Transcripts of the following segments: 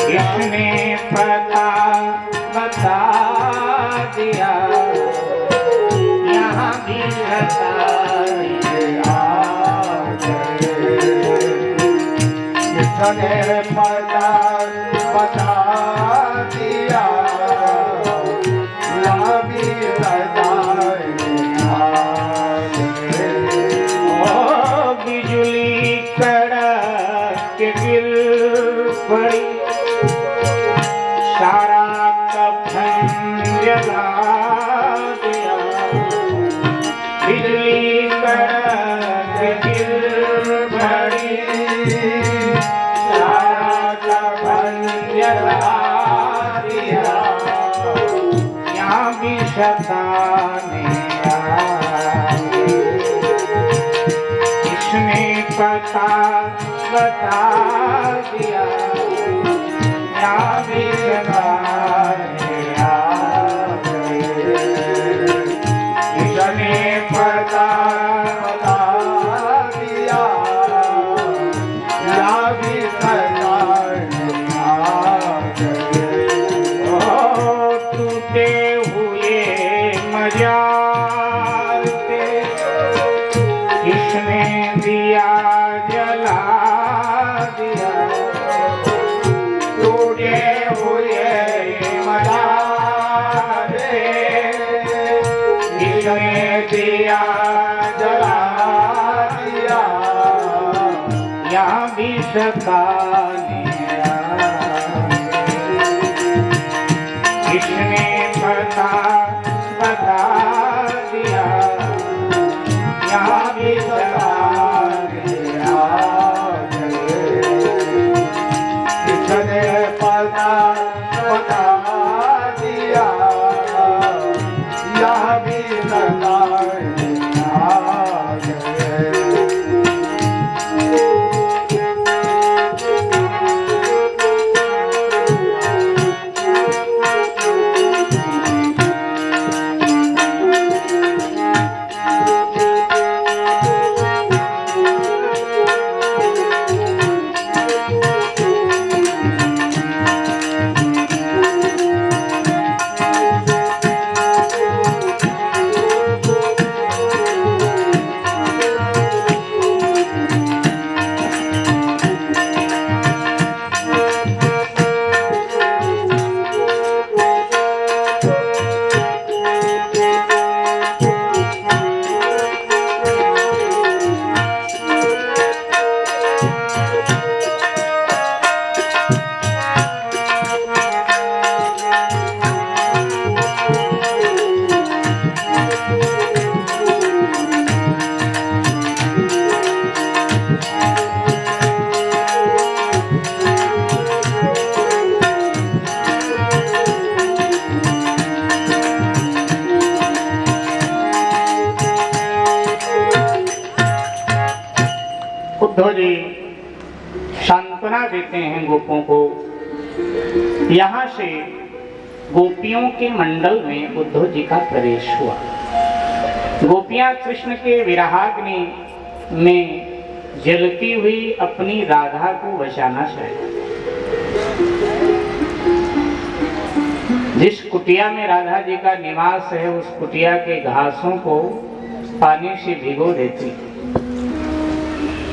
इसने पता बता दिया, यहाँ भी शताने आ गए। इसने पता बता दिया, यहाँ भी शताने आ गए। बिजली कड़क के गिर पड़ी, सारा कफन जला दिया। बिजली कड़क के गिर पड़ी, सारा कफन जला दिया। यहाँ भी शताने पता बता दिया, यहाँ भी शताने आ गए। इसने पता बता दिया, यहाँ भी शताने आ गए। टूटे हुए मजार पे इसने दिया जला दिया। टूटे हुए मजार पे इसने दिया जला दिया। यहाँ भी शताने आ गए। इसने पता बता दिया, यहाँ भी शताने आ गए। इसने पता बता दिया, यहाँ भी शताने आ गए। उद्धव जी सांत्वना देते हैं गोपों को। यहाँ से गोपियों के मंडल में उद्धव जी का प्रवेश हुआ। गोपियां कृष्ण के विरहाग्नि में जलती हुई अपनी राधा को बचाना चाहती। जिस कुटिया में राधा जी का निवास है, उस कुटिया के घासों को पानी से भिगो देती,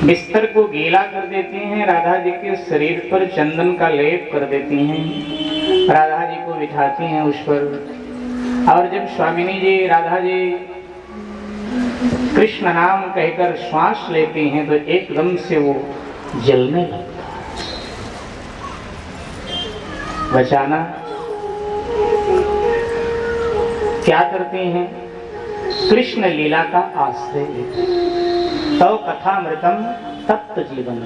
बिस्तर को गीला कर देती हैं, राधा जी के शरीर पर चंदन का लेप कर देती हैं, राधा जी को बिठाती हैं उस पर। और जब स्वामिनी जी राधा जी कृष्ण नाम कहकर श्वास लेती हैं तो एकदम से वो जलने लगता है। बचाना। क्या करते हैं? कृष्ण लीला का आश्रय लेते। तव कथामृतम तप्त जीवन।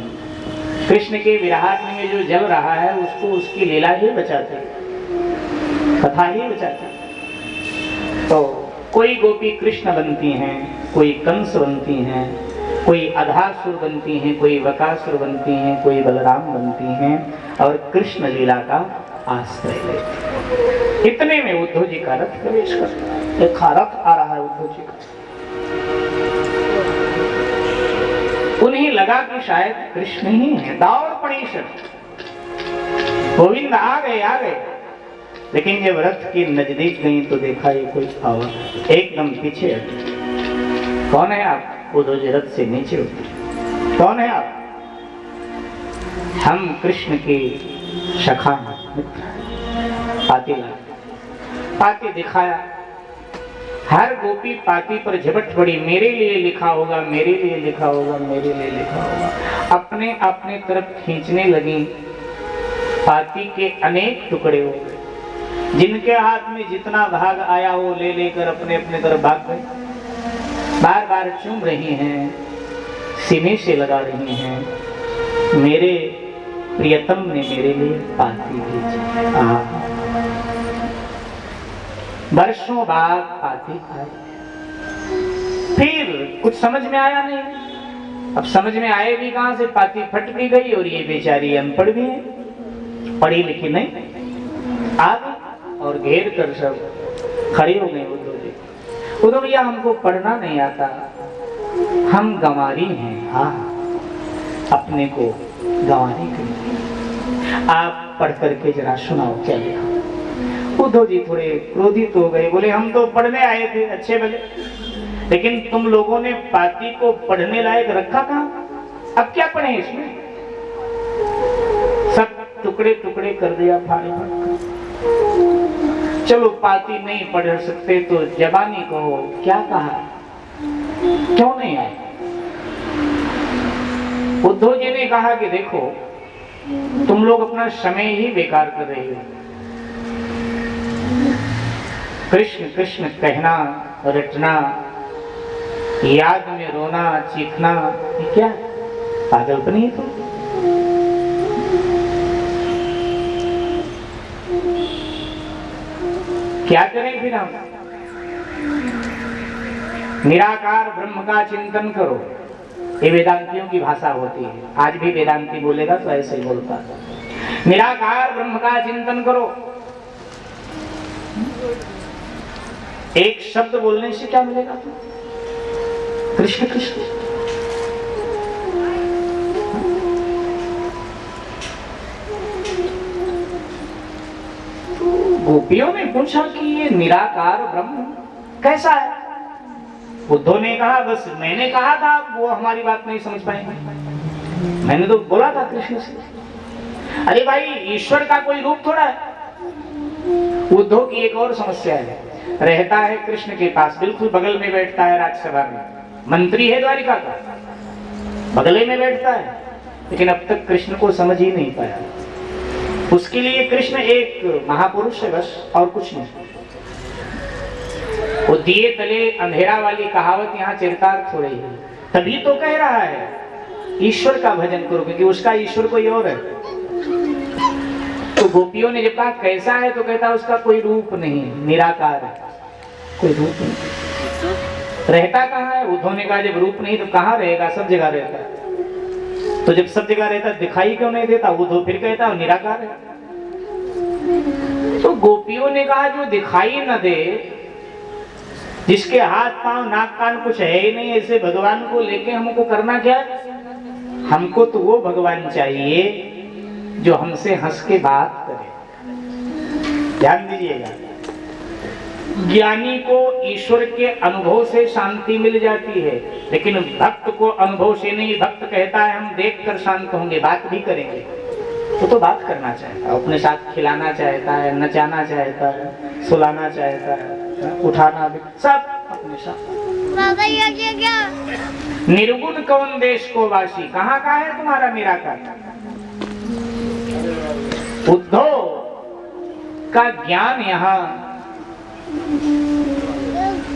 कृष्ण के विराट में जो जल रहा है उसको उसकी लीला ही बचाती है, कथा ही बचाती है। तो कोई गोपी कृष्ण बनती हैं, कोई कंस बनती हैं, कोई अघासुर बनती हैं, कोई बकासुर बनती हैं, कोई बलराम बनती हैं और कृष्ण लीला का आश्रय लेती हैं। इतने में उद्धव जी का रथ प्रवेश करता है। एक रथ आ रहा है उद्धव जी का। उन्हें लगा कि शायद कृष्ण ही है। दौड़ पड़ी सब, गोविंद आ गए आ गए। लेकिन जब रथ के नजदीक गई तो देखा ये कोई और एकदम पीछे हटी। कौन है आप? उद्धव जी रथ से नीचे उतरे। कौन है आप? हम कृष्ण के सखा मित्र। पाती ला, पाती दिखाया। हर गोपी पाती पर झपट पड़ी। मेरे लिए लिखा होगा, मेरे लिए लिखा होगा, मेरे लिए लिखा होगा। अपने अपने तरफ खींचने लगी। पाती के अनेक टुकड़े हो गए। जिनके हाथ में जितना भाग आया वो ले लेकर अपने अपने तरफ भाग गए। बार बार चूम रही हैं, सीने से लगा रही हैं। मेरे प्रियतम ने मेरे लिए पाती भेजी। वर्षों बाद पाती खाई। फिर कुछ समझ में आया नहीं। अब समझ में आए भी कहां से? पाती फट भी गई और ये बेचारी अनपढ़ भी है, पढ़ी लिखी नहीं। आ गई और घेर कर सब खड़े हो गए। उद्धव जी, उद्धव भैया हमको पढ़ना नहीं आता, हम गंवारी हैं। हाँ, अपने को गंवारी करेंगे। आप पढ़ करके जरा सुनाओ क्या लिखा। उद्धव जी थोड़े क्रोधित हो गए। बोले हम तो पढ़ने आए थे अच्छे भले, लेकिन तुम लोगों ने पाती को पढ़ने लायक रखा कहाँ? अब क्या पढ़े इसमें? सब टुकड़े टुकड़े कर दिया, फाड़े फाड़। चलो पाती नहीं पढ़ सकते तो जबानी कहो, क्या कहा, क्यों नहीं आए? उद्धव जी ने कहा कि देखो तुम लोग अपना समय ही बेकार कर रहे हो। कृष्ण कृष्ण कहना, रटना, याद में रोना चीखना, ये क्या पागलपनी है? तो क्या करें फिर हम? निराकार ब्रह्म का चिंतन करो। ये वेदांतियों की भाषा होती है। आज भी वेदांती बोलेगा तो ऐसे ही बोलता है। निराकार ब्रह्म का चिंतन करो। एक शब्द बोलने से क्या मिलेगा? कृष्ण कृष्ण। गोपियों ने पूछा कि ये निराकार ब्रह्म कैसा है? उद्धव ने कहा बस मैंने कहा था, वो हमारी बात नहीं समझ पाएंगे। मैंने तो बोला था कृष्ण से। अरे भाई, ईश्वर का कोई रूप थोड़ा है। उद्धव की एक और समस्या है। रहता है कृष्ण के पास, बिल्कुल बगल में बैठता है, राज्यसभा में मंत्री है द्वारिका का, बगले में बैठता है, लेकिन अब तक कृष्ण को समझ ही नहीं पाया। उसके लिए कृष्ण एक महापुरुष है बस, और कुछ नहीं। वो दिए तले अंधेरा वाली कहावत यहाँ चरितार्थ हो रही है। तभी तो कह रहा है ईश्वर का भजन करो, क्योंकि उसका ईश्वर कोई और है। तो गोपियों ने जब कहा कैसा है तो कहता उसका कोई रूप नहीं, निराकार है, कोई रूप नहीं। रहता कहाँ है? उद्धव ने कहा जब रूप नहीं तो कहाँ रहेगा? सब जगह रहता है। तो जब सब जगह रहता दिखाई क्यों नहीं देता? उद्धव फिर कहता निराकार है। तो गोपियों ने कहा जो दिखाई न दे, जिसके हाथ पांव नाक कान कुछ है ही नहीं, ऐसे भगवान को लेके हमको करना क्या? हमको तो वो भगवान चाहिए जो हमसे हंस के बात करे। ध्यान दीजिएगा, ज्ञानी को ईश्वर के अनुभव से शांति मिल जाती है, लेकिन भक्त को अनुभव से नहीं। भक्त कहता है हम देखकर शांत होंगे, बात भी करेंगे। तो बात करना चाहता है, अपने साथ खिलाना चाहता है, नचाना चाहता है, सुलाना चाहता है, उठाना भी, सब अपने साथ। बाबा ये क्या? निर्गुण कौन देश को वासी, कहाँ का है तुम्हारा निराकार? उद्धव उनका ज्ञान यहाँ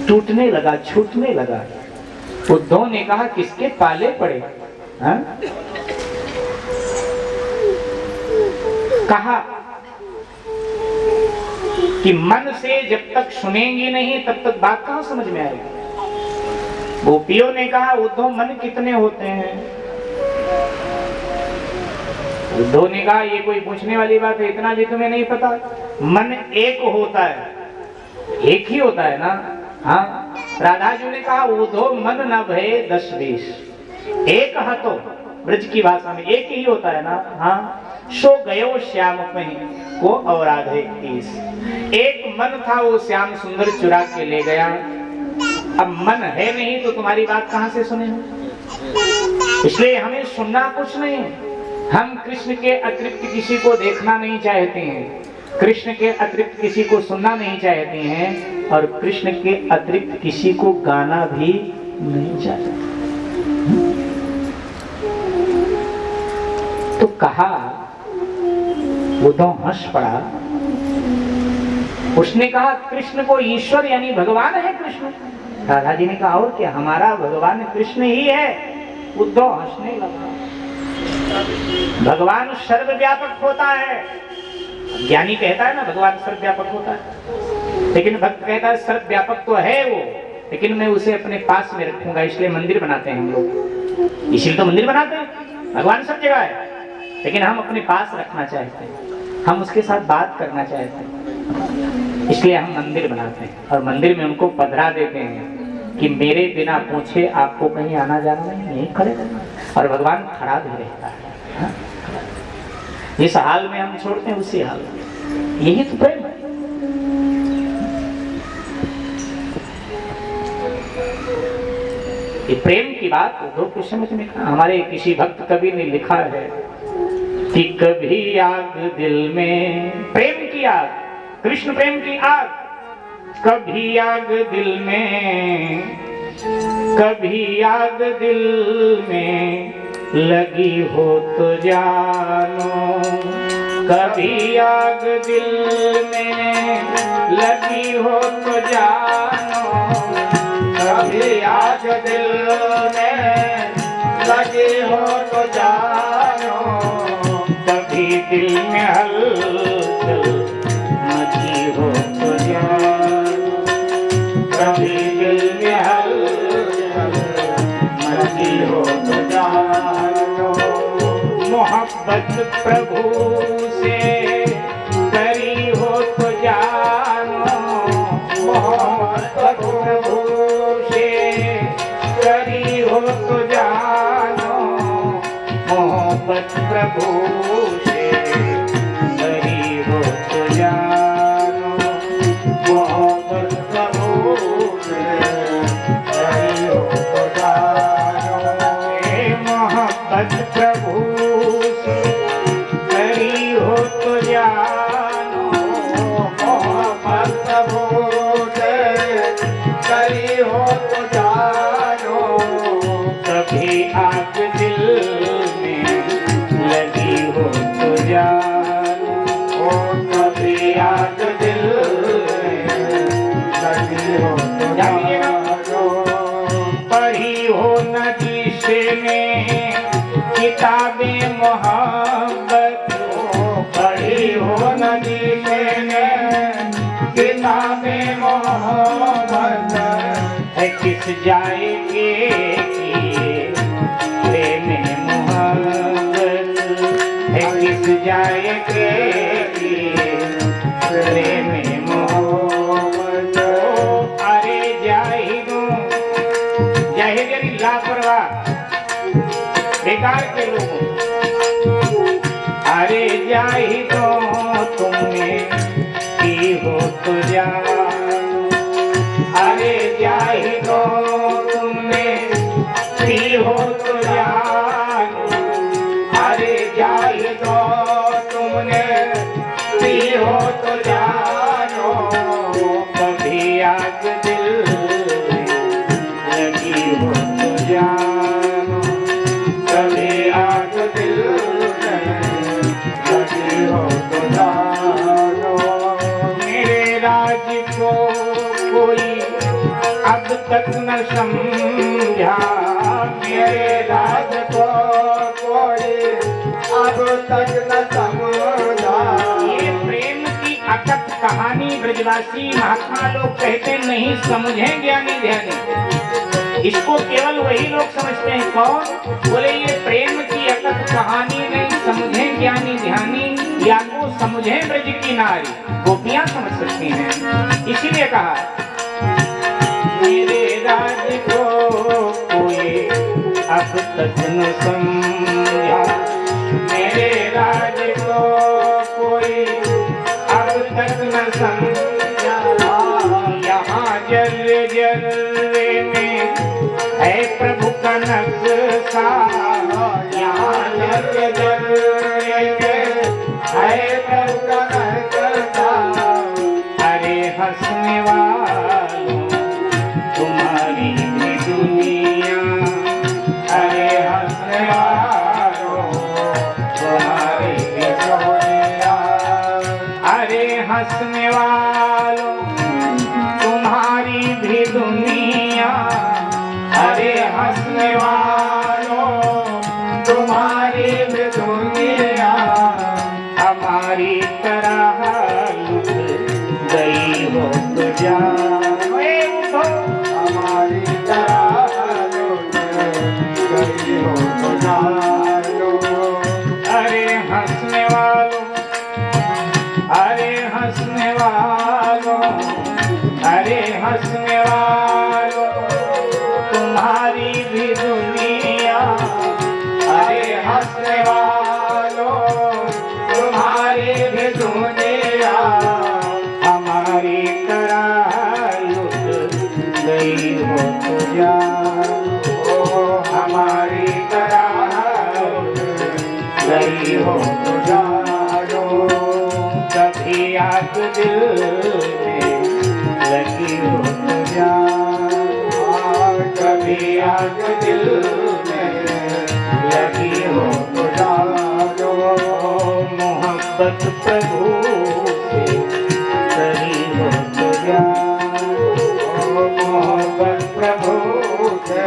टूटने लगा, छूटने लगा। उद्धव ने कहा किसके पाले पड़े? हा? कहा कि मन से जब तक सुनेंगे नहीं तब तक बात कहां समझ में आएगी। गोपियों ने कहा उद्धव मन कितने होते हैं? उद्धव ने कहा ये कोई पूछने वाली बात है, इतना भी तुम्हें नहीं पता? मन एक होता है, एक ही होता है ना। हाँ, राधा जी ने कहा उद्धव मन न भये 10-20, एक हतो ब्रज की भाषा में एक ही होता है ना। हाँ, सो गयो श्याम कहीं को और राधे 30। एक मन था, वो श्याम सुंदर चुरा के ले गया। अब मन है नहीं तो तुम्हारी बात कहां से सुने? इसलिए हमें सुनना कुछ नहीं, हम कृष्ण के अतिरिक्त किसी को देखना नहीं चाहते हैं, कृष्ण के अतिरिक्त किसी को सुनना नहीं चाहते हैं, और कृष्ण के अतिरिक्त किसी को गाना भी नहीं चाहते। तो कहा, उद्धव हंस पड़ा। उसने कहा कृष्ण को ईश्वर यानी भगवान है कृष्ण। राधा जी ने कहा और क्या, हमारा भगवान कृष्ण ही है। उद्धव हंसने लगा। भगवान सर्वव्यापक होता है। ज्ञानी कहता है ना भगवान सर्वव्यापक होता है, लेकिन भक्त कहता है सर्वव्यापक तो है वो, लेकिन मैं उसे अपने पास में रखूंगा। इसलिए मंदिर बनाते हैं हम लोग, इसलिए तो मंदिर बनाते हैं। भगवान सब जगह है, लेकिन हम अपने पास रखना चाहते हैं, हम उसके साथ बात करना चाहते हैं, इसलिए हम मंदिर बनाते हैं। और मंदिर में उनको पधरा देते हैं कि मेरे बिना पूछे आपको कहीं आना जाना नहीं, यहीं खड़े रहना। और भगवान खड़ा भी रहता है। हाँ? जिस हाल में हम छोड़ते हैं उसी हाल में, यही तो प्रेम है। ये प्रेम की बात उद्धव को समझ में। हमारे किसी भक्त कवि ने लिखा है कि कभी आग दिल में, प्रेम की आग, कृष्ण प्रेम की आग, कभी आग दिल में, कभी आग दिल में लगी हो तो जानो, कभी आग दिल में लगी हो तो जानो, कभी आग दिल में लगी हो तो जानो, कभी दिल में हलचल मची हो तो जानो, कभी दिल में हलचल मची हो तो जानो, मोहब्बत प्रभु से करी हो तो जानो, मोहब्बत प्रभु से करी हो तो जानो, मोहब्बत प्रभु से करी हो तो जानो, मोहब्बत प्रभु से करी हो तो जानो, मोहब्बत प्रभु से करी हो तो जानो, मोहब्बत प्रभु से करी हो तो जानो, कभी आग दिल में लगी हो तो जानो, कभी आग दिल में लगी हो तो जानो, पढ़ी हो नदी से में किताबें मोहब्बत, पढ़ी हो नदी से में किताबें मोहब्बत, है किस जाएंगे प्रेम मोहब्बत, है किस जाएंगे प्रेम मोहब्बत। अरे जाहिदों, जाहिद यानी लापरवाह बेकार के लोगों, अरे जाहिदों तुमने की हो तो जानो, अरे जाहिदों तुमने की हो तो जानो, अरे जाहिदों तुमने की हो तो जानो, कभी आग दिल लगी हो तो जानो, कभी आग दिल लगी हो तो तक न समझा मेरे राज को कोई अब तक न समझा। ये प्रेम की अकथ कहानी ब्रजवासी महात्मा लोग कहते नहीं समझे ज्ञानी ध्यानी। इसको केवल वही लोग समझते हैं। कौन? बोले ये प्रेम की अकथ कहानी नहीं समझे ज्ञानी ध्यानी, या को समझे ब्रज की नारी। गोपियां समझ सकती हैं। इसीलिए कहा मेरे राज को कोई अब तक न समझा, मेरे राज को कोई अब तक न समझा। यहाँ जल जल में है प्रभु का नक्शा, यहाँ जल जल में है प्रभु का नक्शा। अरे हंसने वालों तुम्हारी भी दुनिया, अरे हंसने वालों तुम्हारी भी दुनिया, अरे हंसने वालों तुम्हारी भी दुनिया, अरे हंसने वालों तुम्हारी भी दुनिया। हमारी तरह लुट गई हो तो जाए उठो, हमारी तरह लुट गई हो तो जानो। अरे हंसने वालों, अरे हंसने वालों, अरे हंसने वालों तुम्हारी भी दुनिया, अरे हंसने वालों तुम्हारी भी दुनिया। हमारी तरह लुट गई हो तो जानो, हमारी तरह लुट गई हो तो जानो। कभी आग दिल में लगी हो तो जानो, कभी आग दिल में लगी हो तो जानो। मोहब्बत प्रभु से करी हो तो जानो, मोहब्बत प्रभु से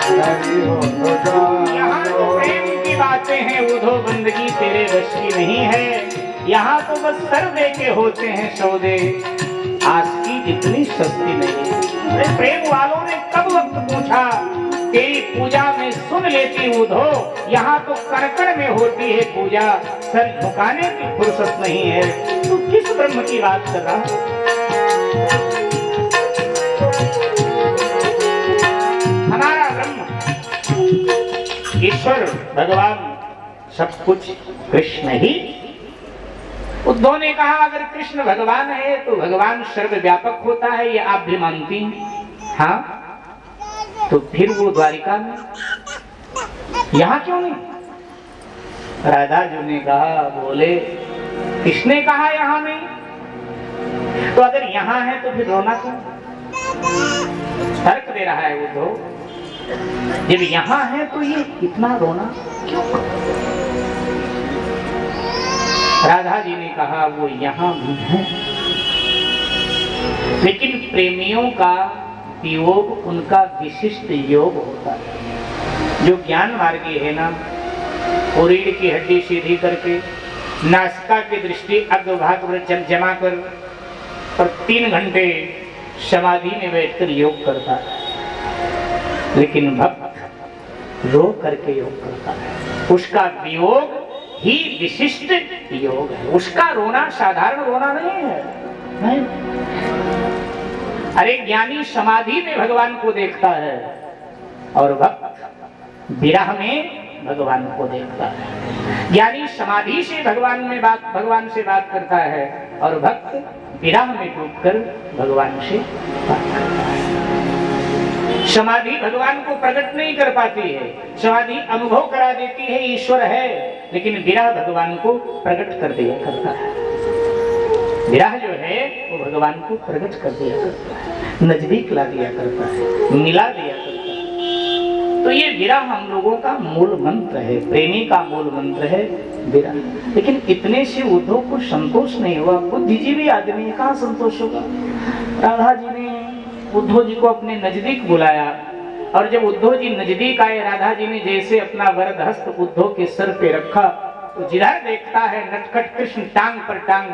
करी हो तो जानो। यहाँ तो प्रेम की बातें हैं, उधो बंदगी तेरे बस की नहीं है। यहाँ तो बस सर दे के होते हैं सौदे, आस्की इतनी सस्ती नहीं है। प्रेम वालों ने कब वक्त पूछा तेरी पूजा में सुन लेती उधो, यहाँ तो कड़कड़ में होती है पूजा, सर झुकाने की फुर्सत नहीं है। तू किस ब्रह्म की बात कर रहा है? हमारा ब्रह्म ईश्वर भगवान सब कुछ कृष्ण ही। उद्धव ने कहा अगर कृष्ण भगवान है तो भगवान सर्वव्यापक होता है, ये आप भी मानती हैं? हाँ, तो फिर वो द्वारिका में यहाँ क्यों नहीं? राधा जी ने कहा, बोले किसने कहा यहाँ नहीं? तो अगर यहाँ है तो फिर रोना क्यों? तर्क दे रहा है वो तो, जब यहाँ है तो ये इतना रोना क्यों? राधा जी ने कहा वो यहाँ भी है, लेकिन प्रेमियों का वियोग उनका विशिष्ट योग होता है। जो ज्ञान मार्गी है ना, वो रीढ़ की हड्डी सीधी करके नासिका की दृष्टि अग्रभाग पर जमा कर और 3 घंटे समाधि में बैठकर योग करता है, लेकिन भक्त रो करके योग करता है। उसका वियोग ही विशिष्ट योग है, उसका रोना साधारण रोना नहीं है। नहीं। अरे ज्ञानी समाधि में भगवान को देखता है और भक्त विरह में भगवान को देखता है। ज्ञानी समाधि से भगवान से बात करता है और भक्त विरह में डूबकर भगवान से बात करता है। समाधि भगवान को प्रकट नहीं कर पाती है, समाधि अनुभव करा देती है ईश्वर है, लेकिन विरह भगवान को प्रकट कर दिया करता है। विरह जो है वो भगवान को प्रकट कर दिया करता है, नजदीक ला दिया करता है, मिला दिया करता है। तो ये विरह हम लोगों का मूल मंत्र है, प्रेमी का मूल मंत्र है विरह। लेकिन इतने से उद्धव को संतोष नहीं हुआ। बुद्धिजीवी आदमी कहाँ संतोष होगा? राधा जी ने उद्धव जी को अपने नजदीक बुलाया और जब उद्धव जी नजदीक आए, राधा जी ने जैसे अपना वरद हस्त उद्धव के सर पे रखा तो जिधर देखता है नटखट कृष्ण टांग पर टांग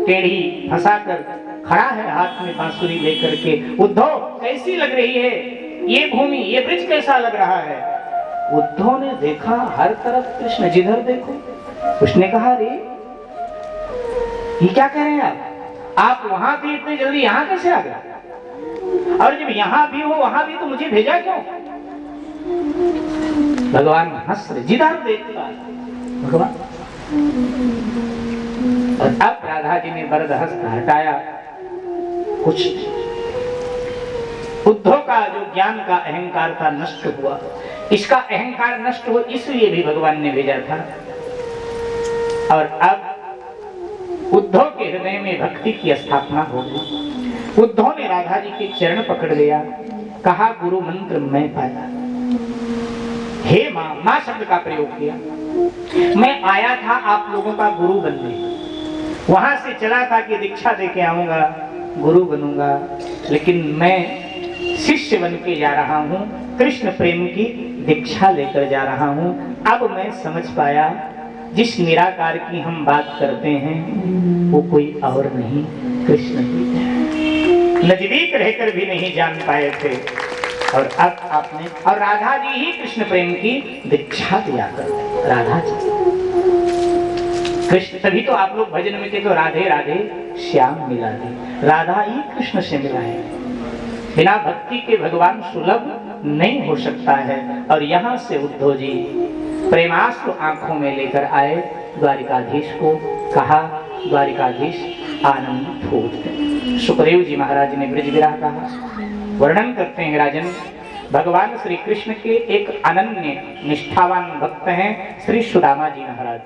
टेढ़ी फंसाकर खड़ा है, हाथ में बांसुरी लेकर के। उद्धव कैसी लग रही है ये भूमि, ये ब्रिज कैसा लग रहा है? उद्धव ने देखा हर तरफ कृष्ण, जिधर देखो। उसने कहा, रे ये क्या कह रहे हैं आप वहां थे इतने जल्दी यहां कैसे आ गए? और जब यहां भी हो वहां भी तो मुझे भेजा क्यों? भगवान हंस रहे, जिधर देखता भगवान। और अब राधा जी ने वरद हस्त हटाया, कुछ उद्धव का जो ज्ञान का अहंकार था नष्ट हुआ। इसका अहंकार नष्ट हो इसलिए भी भगवान ने भेजा था। और अब उद्धव के हृदय में भक्ति की स्थापना हो गई। उद्धव ने राधा जी के चरण पकड़ लिया, कहा गुरु मंत्र मैं पाया। हे मां, मां शब्द का प्रयोग किया। मैं आया था आप लोगों का गुरु बनने, वहां से चला था कि दीक्षा देके आऊंगा, गुरु बनूंगा, लेकिन मैं शिष्य बन के जा रहा हूं, कृष्ण प्रेम की दीक्षा लेकर जा रहा हूं। अब मैं समझ पाया जिस निराकार की हम बात करते हैं वो कोई और नहीं, कृष्ण ही है। नजदीक रहकर भी नहीं जान पाए थे और अब आपने, और राधा जी ही कृष्ण प्रेम की दीक्षा दिया करते। राधा जी कृष्ण, तभी तो आप लोग भजन में के तो राधे राधे श्याम मिला दे, राधा ही कृष्ण से मिला है। बिना भक्ति के भगवान सुलभ नहीं हो सकता है। और यहाँ से उद्धव जी प्रेमास्त्र आंखों में लेकर आए, द्वारिकाधीश को कहा, द्वारिकाधीश आनंदित हो उठे। सुखदेव जी महाराज ने ब्रज विरह कहा, वर्णन करते हैं राजन, भगवान श्री कृष्ण के एक अनन्य निष्ठावान भक्त हैं श्री सुदामा जी महाराज।